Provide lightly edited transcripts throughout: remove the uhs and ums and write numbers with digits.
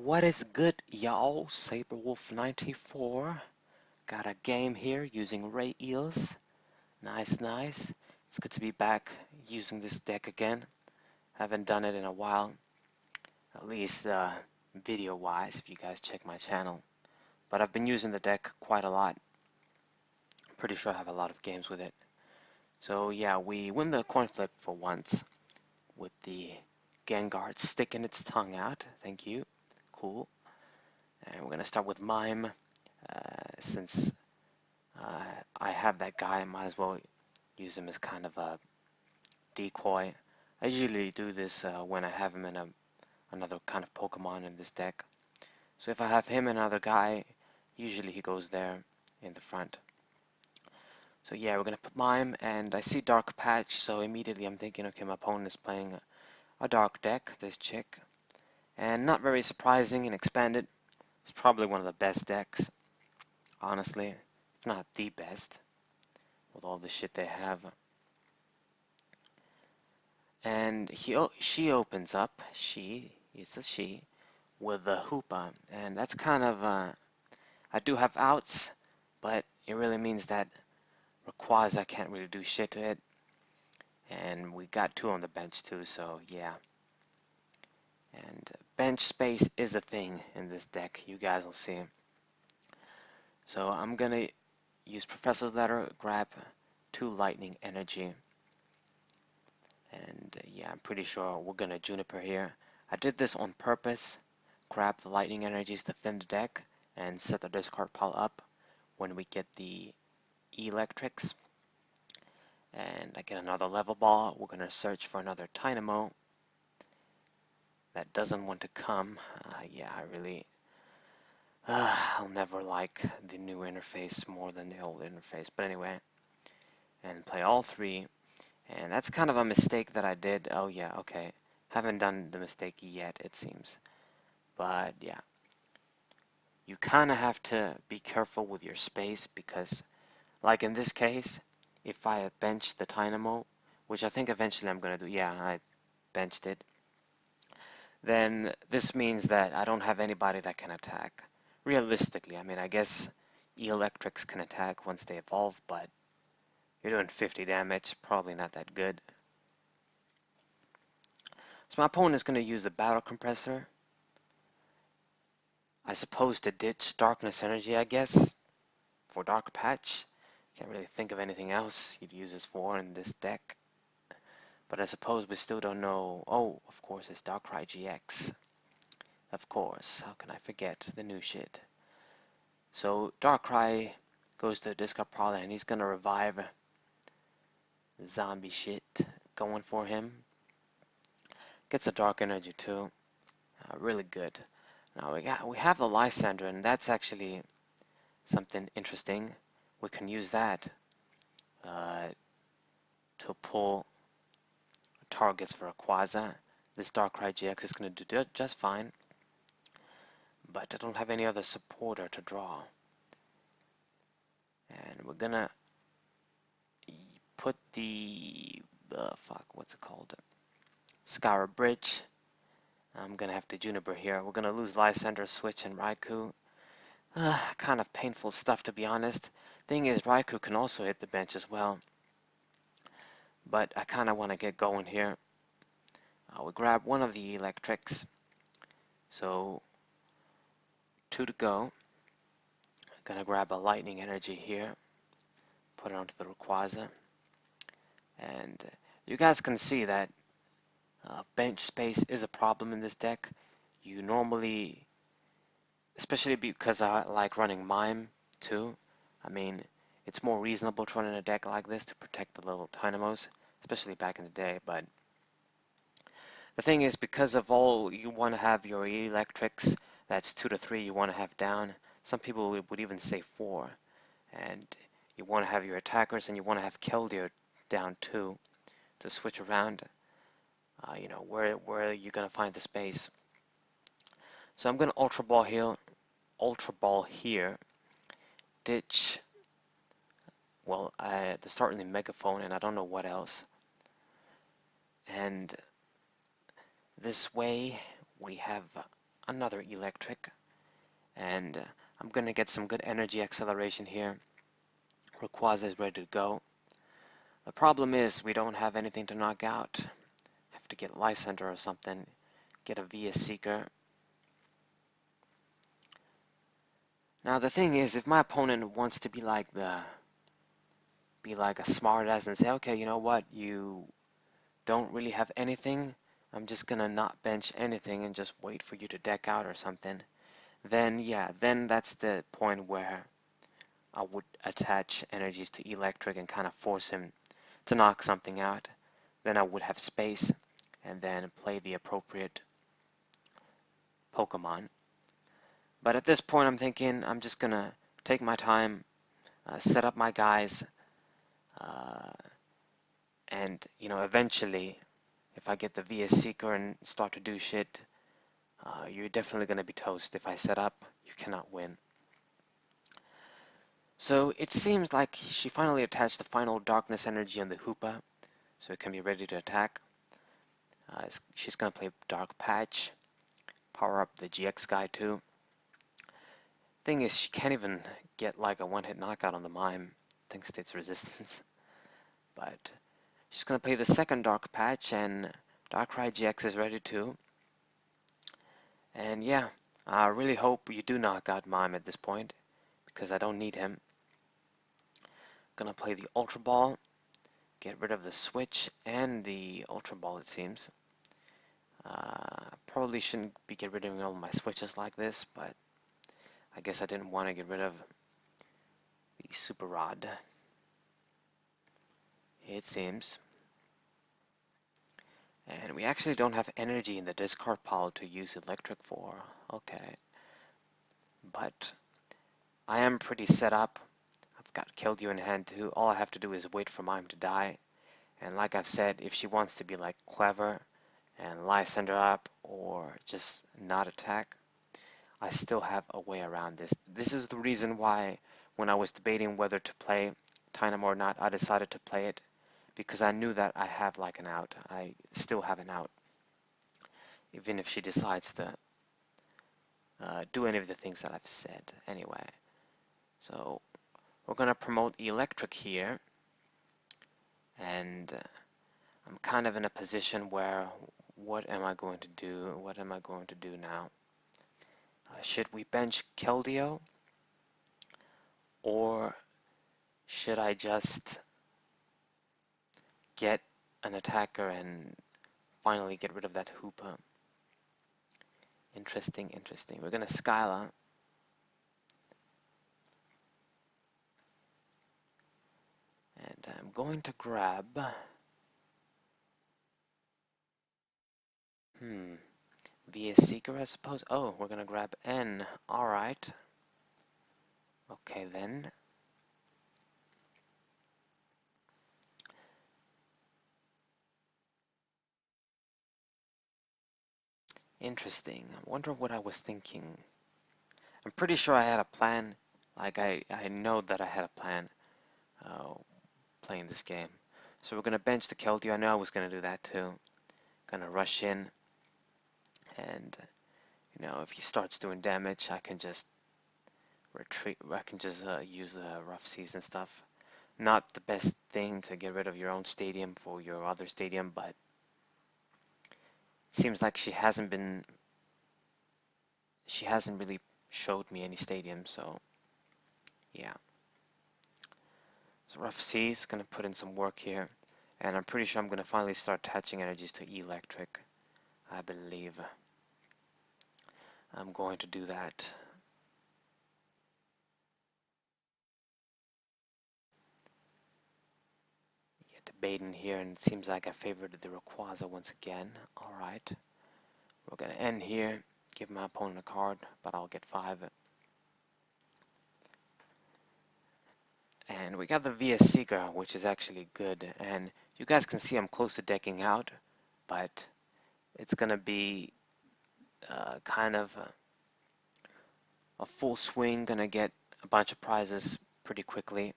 What is good, y'all? Saberwolf94 got a game here using Rayeels. Nice, nice. It's good to be back using this deck again. Haven't done it in a while, at least video-wise, if you guys check my channel. But I've been using the deck quite a lot. Pretty sure I have a lot of games with it. So yeah, we win the coin flip for once with the Gengar sticking its tongue out. Thank you. Cool. And we're going to start with Mime. Since I have that guy, I might as well use him as kind of a decoy. I usually do this when I have him in another kind of Pokemon in this deck. So if I have him and another guy, usually he goes there in the front. So yeah, we're going to put Mime, and I see Dark Patch, so immediately I'm thinking, okay, my opponent is playing a Dark deck, this chick. And not very surprising and expanded. It's probably one of the best decks, honestly, if not the best, with all the shit they have. And she opens up, it's a she, with the Hoopa, and that's kind of, I do have outs, but it really means that Rayquaza can't really do shit to it, and we got two on the bench too, so yeah. And bench space is a thing in this deck, you guys will see. So I'm gonna use Professor's Letter, grab 2 Lightning Energy. And yeah, I'm pretty sure we're gonna Juniper here. I did this on purpose. Grab the Lightning Energies to thin the deck and set the discard pile up when we get the Electrics. And I get another Level Ball. We're gonna search for another Dynamo. That doesn't want to come. Yeah, I really... I'll never like the new interface more than the old interface. But anyway, and play all 3. And that's kind of a mistake that I did. Oh yeah, okay. Haven't done the mistake yet, it seems. But yeah. You kind of have to be careful with your space because, like in this case, if I bench the Dynamo, which I think eventually I'm going to do, yeah, I benched it, then this means that I don't have anybody that can attack. Realistically, I mean, I guess Electrics can attack once they evolve, but you're doing 50 damage, probably not that good. So my opponent is going to use the Battle Compressor. I suppose to ditch Darkness Energy, I guess, for Dark Patch. Can't really think of anything else you'd use this for in this deck. But I suppose we still don't know. Oh, of course, it's Darkrai GX. Of course, how can I forget the new shit? So Darkrai goes to the discard pile and he's gonna revive the zombie shit going for him. Gets a Dark Energy too. Really good. Now we have the Lysandre, and that's actually something interesting. We can use that to pull targets for Rayquaza. This Darkrai GX is going to do just fine, but I don't have any other supporter to draw. And we're gonna put the what's it called? Scour Bridge. I'm gonna have to Juniper here. We're gonna lose Lysandre, Switch, and Raikou. Kind of painful stuff, to be honest. Thing is, Raikou can also hit the bench as well. But I kind of want to get going here. We grab one of the Electrics. So 2 to go. Gonna grab a Lightning Energy here. Put it onto the Rayquaza. And you guys can see that bench space is a problem in this deck. You normally, especially because I like running Mime too, I mean, it's more reasonable to run in a deck like this to protect the little Dynamos, especially back in the day, but the thing is, because of all, you want to have your Electrics, that's 2 to 3 you want to have down. Some people would even say 4. And you want to have your attackers and you want to have Keldeo down too to switch around. You know, where are you going to find the space? So I'm going to Ultra Ball here, ditch, well, the start in the Megaphone, and I don't know what else. And this way we have another electric, and I'm gonna get some good energy acceleration here. Rayquaza is ready to go. The problem is we don't have anything to knock out. Have to get Lysander or something. Get a VS Seeker. Now the thing is, if my opponent wants to be like a smartass and say, okay, you know what, you don't really have anything, I'm just gonna not bench anything and just wait for you to deck out or something, then yeah, then that's the point where I would attach energies to electric and kind of force him to knock something out. Then I would have space and then play the appropriate Pokemon. But at this point I'm thinking I'm just gonna take my time, set up my guys, uh, and eventually if I get the VS Seeker and start to do shit, you're definitely gonna be toast. If I set up, you cannot win. So it seems like she finally attached the final darkness energy on the Hoopa, so it can be ready to attack. She's gonna play Dark Patch, power up the GX guy too. Thing is, she can't even get like a one-hit knockout on the Mime, thanks to its resistance. But she's gonna play the second Dark Patch, and Darkrai GX is ready too. And yeah, I really hope you do knock out Mime at this point, because I don't need him. Gonna play the Ultra Ball, get rid of the Switch and the Ultra Ball, it seems. Probably shouldn't be getting rid of all my switches like this, but I guess I didn't want to get rid of the Super Rod, it seems. And we actually don't have energy in the discard pile to use electric for. Okay. But I am pretty set up. I've got Keldeo in hand too. All I have to do is wait for Mime to die. And like I've said, if she wants to be like clever and Lysander up or just not attack, I still have a way around this. This is the reason why when I was debating whether to play Tynamo or not, I decided to play it because I knew that I have like an out. I still have an out, even if she decides to do any of the things that I've said anyway. So we're going to promote electric here, and I'm kind of in a position where what am I going to do? What am I going to do now? Should we bench Keldeo, or should I just get an attacker and finally get rid of that Hoopa? Interesting, interesting. We're going to Skyla. And I'm going to grab... VS Seeker, I suppose. Oh, we're going to grab N. Alright. Okay, then. Interesting. I wonder what I was thinking. I'm pretty sure I had a plan. Like, I know that I had a plan playing this game. So we're going to bench the Keldeo. I know I was going to do that too. Going to rush in. And, if he starts doing damage, I can just retreat. I can just use the rough seas and stuff. Not the best thing to get rid of your own stadium for your other stadium, but it seems like she hasn't really showed me any stadium, so yeah. So rough seas, gonna put in some work here, and I'm pretty sure I'm gonna finally start attaching energies to electric. I believe I'm going to do that. Yeah, debating here, and it seems like I favored the Rayquaza once again. Alright. We're going to end here, give my opponent a card, but I'll get 5. And we got the VS Seeker, which is actually good. And you guys can see I'm close to decking out, but it's going to be kind of a full swing, going to get a bunch of prizes pretty quickly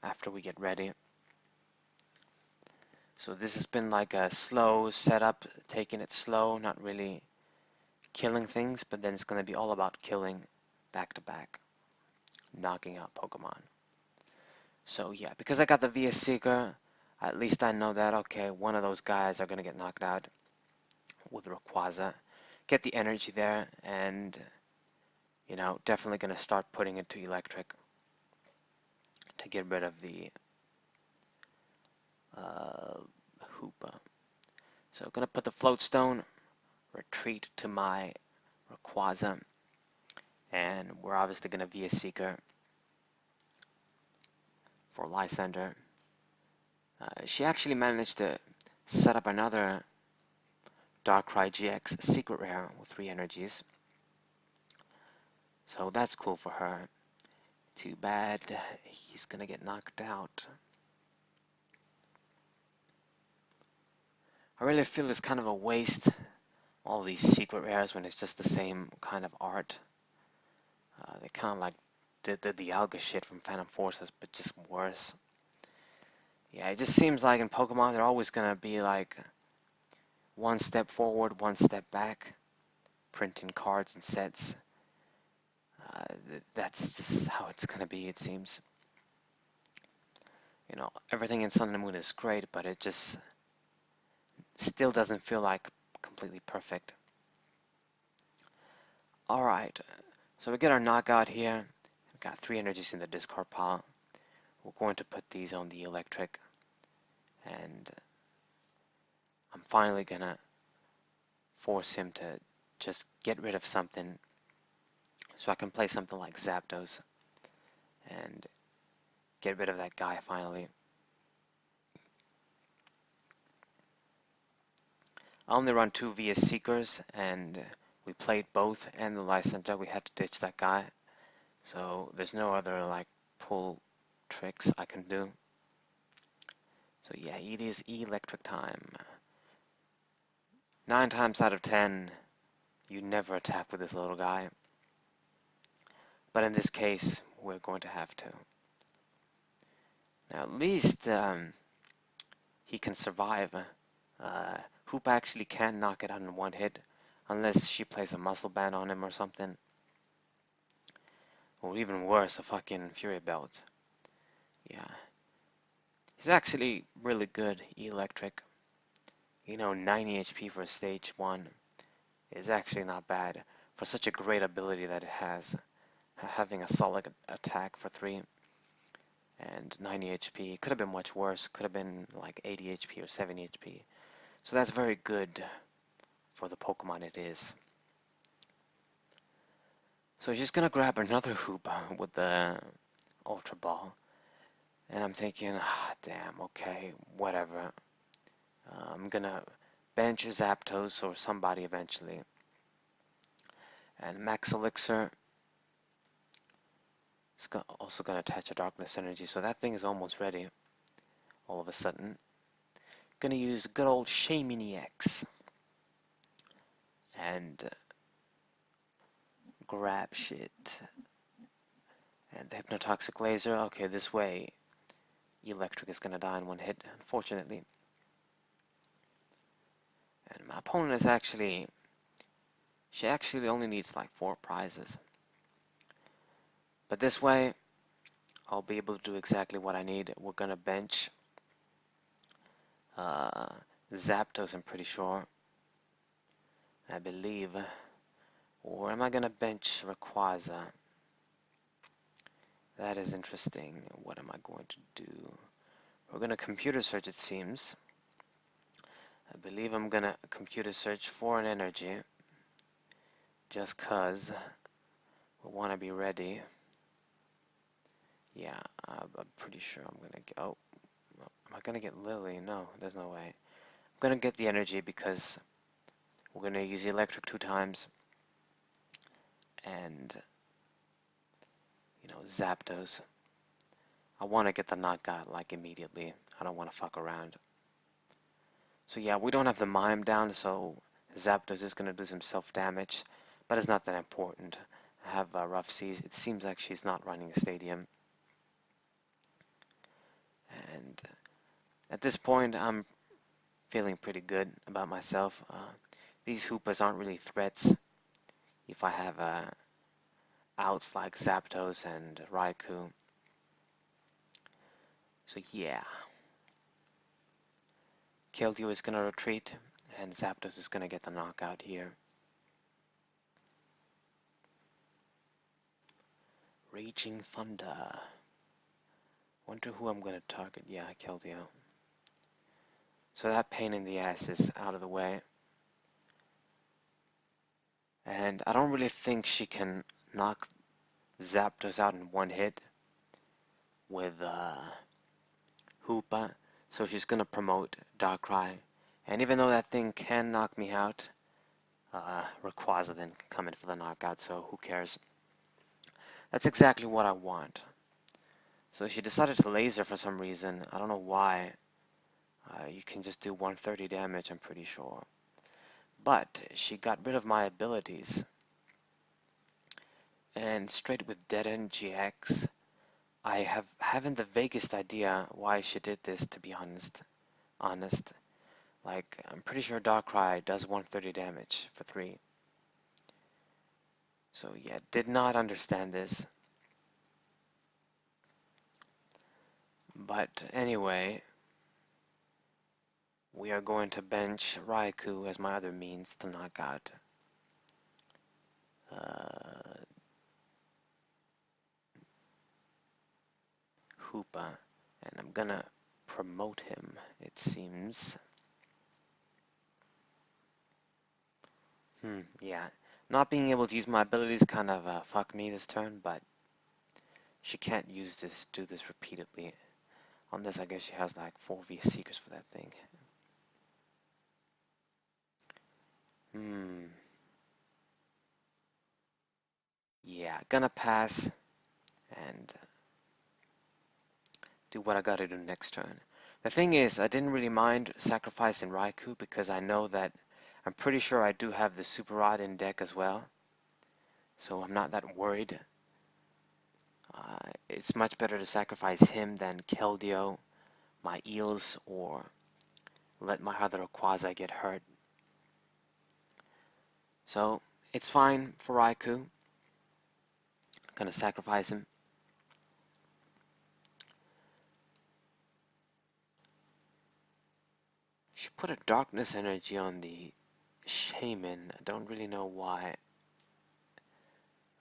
after we get ready. So this has been like a slow setup, taking it slow, not really killing things, but then it's going to be all about killing back to back, knocking out Pokemon. So yeah, because I got the VS Seeker, at least I know that, okay, one of those guys are going to get knocked out with Rayquaza. Get the energy there, and, you know, definitely going to start putting it to Electric to get rid of the Hoopa. So going to put the Float Stone, retreat to my Rayquaza, and we're obviously going to VS Seeker for Lysander. She actually managed to set up another Darkrai GX secret rare with 3 energies. So that's cool for her. Too bad he's gonna get knocked out. I really feel it's kind of a waste, all these secret rares, when it's just the same kind of art. They kind of like did the Dialga shit from Phantom Forces, but just worse. Yeah, it just seems like in Pokemon they're always gonna be like one step forward, one step back, printing cards and sets. That's just how it's gonna be, it seems. You know, everything in Sun and Moon is great, but it just still doesn't feel like completely perfect. Alright, so we get our knockout here. We've got 3 energies in the discard pile. We're going to put these on the Electric, and I'm finally gonna force him to just get rid of something so I can play something like Zapdos and get rid of that guy finally. I only run 2 VS Seekers, and we played both and the Lysander. We had to ditch that guy, so there's no other like pull tricks I can do. So yeah, it is Electric time. 9 times out of 10, you never attack with this little guy, but in this case, we're going to have to. Now at least he can survive. Hoopa actually can knock it out in one hit, unless she plays a muscle band on him or something. Or even worse, a fucking Fury Belt. Yeah. He's actually really good, Electric. You know, 90 HP for stage 1 is actually not bad for such a great ability that it has. Having a solid attack for 3 and 90 HP. Could have been much worse. Could have been like 80 HP or 70 HP. So that's very good for the Pokemon it is. So he's just gonna grab another Hoopa with the Ultra Ball. And I'm thinking, damn, okay, whatever. I'm gonna bench Zapdos or somebody eventually. And Max Elixir is also gonna attach a Darkness Energy, so that thing is almost ready. All of a sudden, gonna use good old Shaymin EX and grab shit. And the Hypnotoxic Laser. Okay, this way, Electric is gonna die in one hit, unfortunately. And my opponent is actually, she actually only needs like 4 prizes. But this way, I'll be able to do exactly what I need. We're gonna bench Zapdos, I'm pretty sure. I believe. Or am I gonna bench Rayquaza? That is interesting. What am I going to do? We're gonna computer search, it seems. I believe I'm gonna computer search for an energy. Just cause we wanna be ready. Yeah, I'm pretty sure I'm gonna get, oh, am I gonna get Lily? No, there's no way. I'm gonna get the energy because we're gonna use Electric 2 times. And, you know, Zapdos. I wanna get the knockout like immediately. I don't wanna fuck around. So yeah, we don't have the Mime down, so Zapdos is gonna do some self-damage, but it's not that important. I have Rough Seas. It seems like she's not running a stadium. And at this point, I'm feeling pretty good about myself. These Hoopas aren't really threats. if I have outs like Zapdos and Raikou. So yeah, Keldeo is gonna retreat, and Zapdos is gonna get the knockout here. Raging Thunder. Wonder who I'm gonna target. Yeah, Keldeo. So that pain in the ass is out of the way. And I don't really think she can knock Zapdos out in one hit with Hoopa. So she's gonna promote Darkrai. And even though that thing can knock me out, Rayquaza then can come in for the knockout, so who cares? That's exactly what I want. So she decided to laser for some reason. I don't know why. You can just do 130 damage, I'm pretty sure. But she got rid of my abilities. And straight with Dead End GX, I haven't the vaguest idea why she did this, to be honest. Like, I'm pretty sure Darkrai does 130 damage for 3. So yeah, did not understand this. But anyway, we are going to bench Raikou as my other means to knock out Hoopa. And I'm gonna promote him, it seems. Yeah. Not being able to use my abilities kind of fucked me this turn, but she can't do this repeatedly. On this, I guess she has like 4 V Seekers for that thing. Yeah, gonna pass and do what I gotta do next turn. The thing is, I didn't really mind sacrificing Raikou because I know that I'm pretty sure I do have the Super Rod in deck as well. So I'm not that worried. It's much better to sacrifice him than Keldeo, my Eels, or let my other Rayquaza get hurt. So it's fine for Raikou. I'm gonna sacrifice him. She put a Darkness Energy on the Shaman. I don't really know why.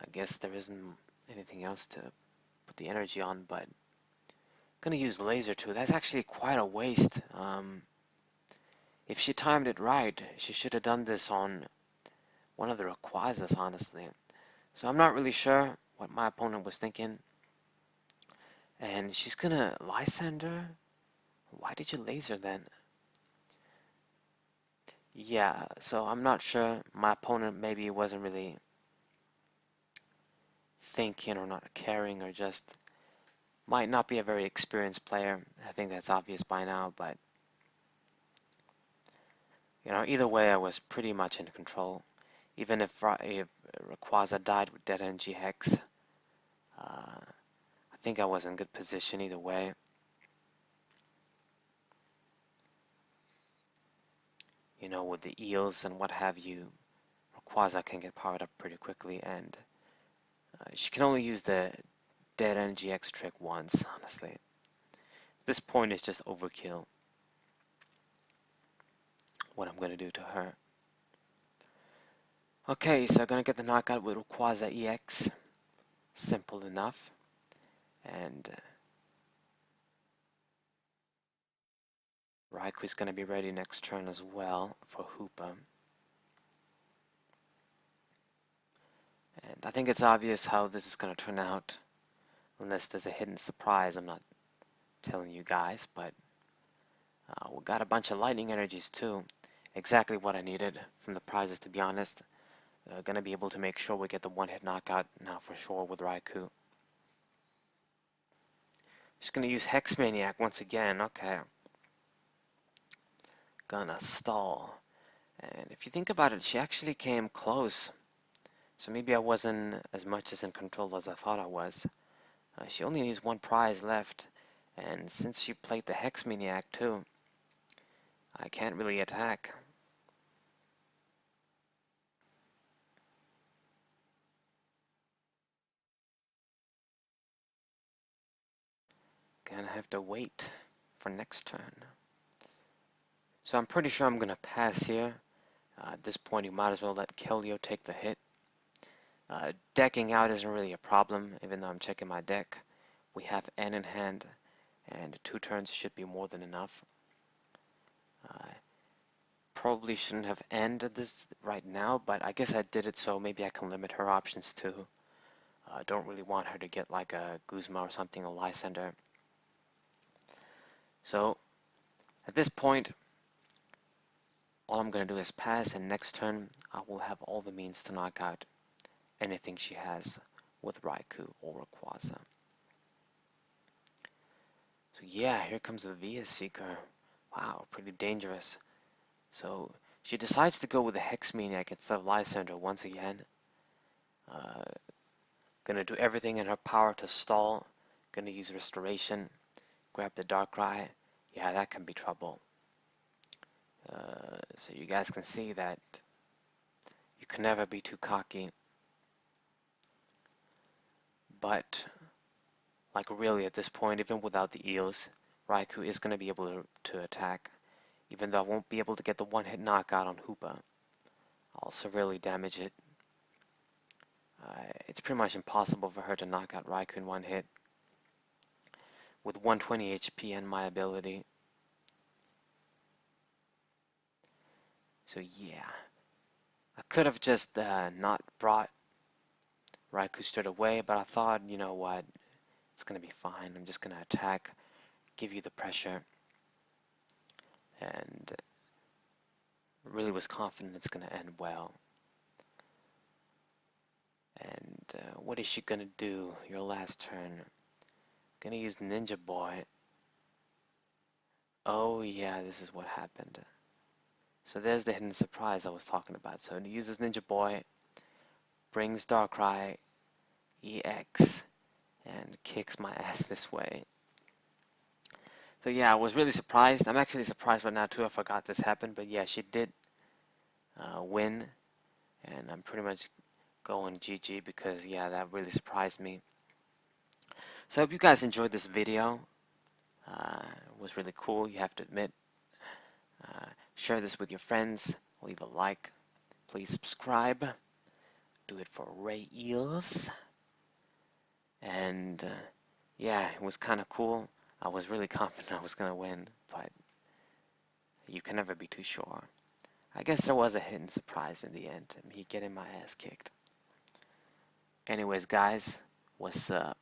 I guess there isn't anything else to put the energy on, but I'm gonna use Laser too. That's actually quite a waste. If she timed it right, she should have done this on one of the Rayquazas, honestly. So I'm not really sure what my opponent was thinking. And she's gonna Lysander? Why did you Laser then? Yeah, so I'm not sure. My opponent maybe wasn't really thinking or not caring or just might not be a very experienced player. I think that's obvious by now, but you know, either way I was pretty much in control. Even if Rayquaza died with Dead End GX, I think I was in good position either way. You know, with the Eels and what have you, Rayquaza can get powered up pretty quickly, and she can only use the Dead End GX trick once, honestly. This point is just overkill, what I'm going to do to her. Okay, so I'm going to get the knockout with Rayquaza EX. Simple enough. And Raikou is going to be ready next turn as well for Hoopa. And I think it's obvious how this is going to turn out, unless there's a hidden surprise I'm not telling you guys, but we got a bunch of lightning energies too. Exactly what I needed from the prizes, to be honest. Gonna be able to make sure we get the one-hit knockout now for sure with Raikou. Just gonna use Hex Maniac once again. Okay. Gonna stall. And if you think about it, she actually came close. So maybe I wasn't as much as in control as I thought I was. She only needs one prize left. And since she played the Hex Maniac too, I can't really attack. Gonna have to wait for next turn. So I'm pretty sure I'm gonna pass here. At this point, you might as well let Keldeo take the hit. Decking out isn't really a problem, even though I'm checking my deck. We have N in hand, and 2 turns should be more than enough. Probably shouldn't have ended this right now, but I guess I did it so maybe I can limit her options too. Don't really want her to get like a Guzma or something, a Lysender. So at this point, all I'm going to do is pass, and next turn I will have all the means to knock out anything she has with Raikou or Rayquaza. So yeah, here comes the Via Seeker. Wow, pretty dangerous. So she decides to go with the Hex Maniac instead of Lysandre once again. Gonna do everything in her power to stall. Gonna use Restoration. Grab the Darkrai. Yeah, that can be trouble. So you guys can see that you can never be too cocky. But, like really at this point, even without the Eels, Raikou is going to be able to attack. Even though I won't be able to get the one-hit knockout on Hoopa, I'll severely damage it. It's pretty much impossible for her to knock out Raikou in one hit. With 120 HP and my ability. So yeah. I could have just not brought Raikou straight away, but I thought, you know what, it's going to be fine. I'm just going to attack, give you the pressure, and really was confident it's going to end well. And what is she going to do your last turn? Going to use Ninja Boy. Oh yeah, this is what happened. So there's the hidden surprise I was talking about. So he uses Ninja Boy, brings Darkrai EX, and kicks my ass this way. So yeah, I was really surprised. I'm actually surprised right now too. I forgot this happened, but yeah, she did win, and I'm pretty much going GG because yeah, that really surprised me. So I hope you guys enjoyed this video. It was really cool, you have to admit. Share this with your friends, leave a like, please subscribe, do it for Rayeels. And yeah, it was kind of cool. I was really confident I was going to win, but you can never be too sure. I guess there was a hidden surprise in the end, me getting my ass kicked. Anyways, guys, what's up?